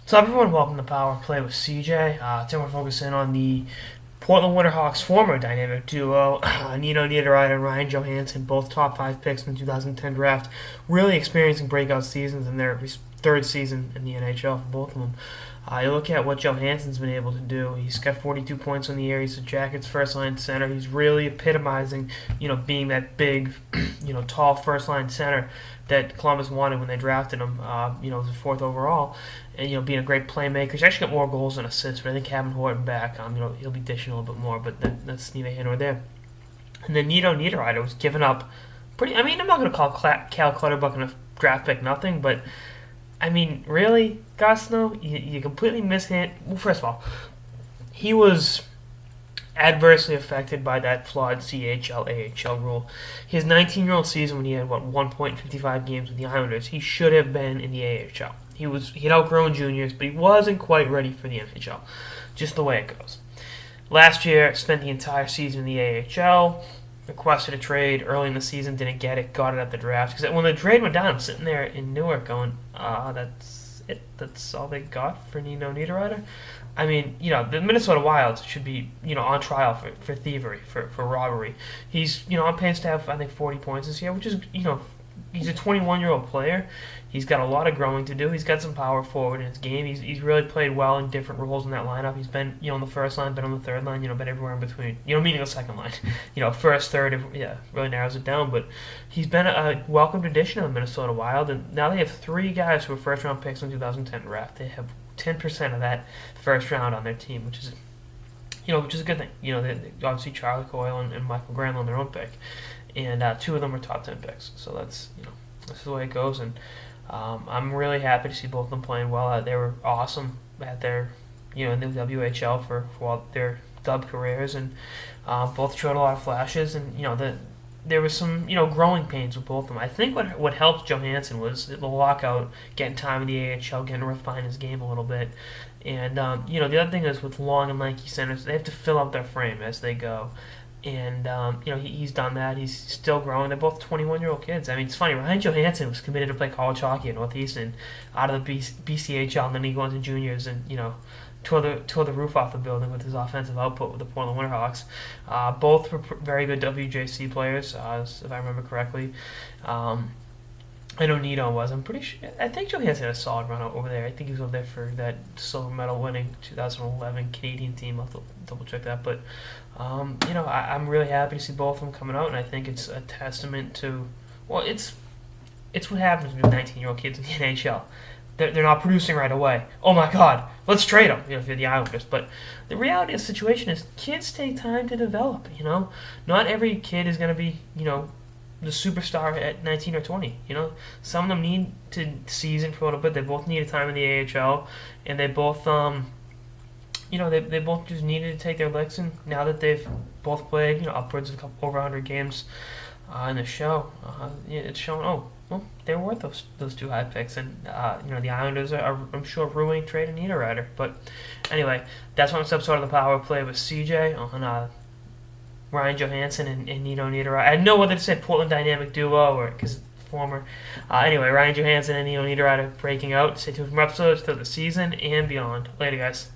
So everyone, welcome to Power Play with CJ. Today we're focusing on the Portland Winterhawks former dynamic duo, Niederreiter and Ryan Johansen, both top 5 picks in the 2010 draft, really experiencing breakout seasons in their third season in the NHL for both of them. You look at what Johansen's been able to do. He's got 42 points in the year. He's the Jackets' first-line center. He's really epitomizing, being that big, tall first-line center that Columbus wanted when they drafted him. Was the 4th overall, and being a great playmaker. He's actually got more goals than assists. But I think having Horton back, he'll be dishing a little bit more. But that's neither here nor there. And then Niederreiter was giving up pretty. I'm not going to call Cal Clutterbuck a draft pick nothing, but. Really, Gosno, you completely missed it. Well, first of all, he was adversely affected by that flawed CHL-AHL rule. His 19-year-old season when he had, 1.55 games with the Islanders, he should have been in the AHL. He'd outgrown juniors, but he wasn't quite ready for the NHL. Just the way it goes. Last year, spent the entire season in the AHL. Requested a trade early in the season, didn't get it, got it at the draft. Because when the trade went down, I'm sitting there in Newark going, that's it? That's all they got for Niederreiter? The Minnesota Wild should be, on trial for thievery, for robbery. He's, on pace to have, I think, 40 points this year, which is, he's a 21-year-old player. He's got a lot of growing to do. He's got some power forward in his game. He's really played well in different roles in that lineup. He's been, on the first line, been on the third line, been everywhere in between. Meaning the second line. First, third, really narrows it down. But he's been a welcomed addition of the Minnesota Wild. And now they have 3 guys who were first-round picks in the 2010 draft. They have 10% of that first round on their team, which is a good thing. They obviously Charlie Coyle and Michael Granlund on their own pick. And 2 of them are top 10 picks. So that's, this is the way it goes. And I'm really happy to see both of them playing well. They were awesome at their, in the WHL for all their dub careers, and both showed a lot of flashes. And there was some growing pains with both of them. I think what helped Johansen was the lockout, getting time in the AHL, getting to refine his game a little bit. And the other thing is with long and lanky centers, they have to fill out their frame as they go. And, he's done that. He's still growing. They're both 21-year-old kids. It's funny. Ryan Johansen was committed to play college hockey at Northeastern out of the BCHL, and then he goes to juniors and, tore the roof off the building with his offensive output with the Portland Winterhawks. Both were very good WJC players, if I remember correctly. I know Nito was. I'm pretty sure. I think Johansen had a solid run over there. I think he was over there for that silver medal winning 2011 Canadian team. I'll have to double check that. But, I'm really happy to see both of them coming out, and I think it's a testament to, it's what happens with 19-year-old kids in the NHL. They're not producing right away. Oh my God, let's trade them. If you're the Islanders. But the reality of the situation is kids take time to develop. Not every kid is going to be, the superstar at 19 or 20. Some of them need to season for a little bit. They both needed time in the AHL, and they both, they both just needed to take their licks. And now that they've both played, upwards of over 100 games in the show, it's showing. They're worth those 2 high picks, and the Islanders are I'm sure ruining trading Niederreiter. But anyway, that's one episode of the Power Play with CJ on. Ryan Johansen and Nino Niederreiter. I know whether to say Portland dynamic duo or because former. Anyway, Ryan Johansen and Nino Niederreiter breaking out. Stay tuned for more episodes throughout the season and beyond. Later, guys.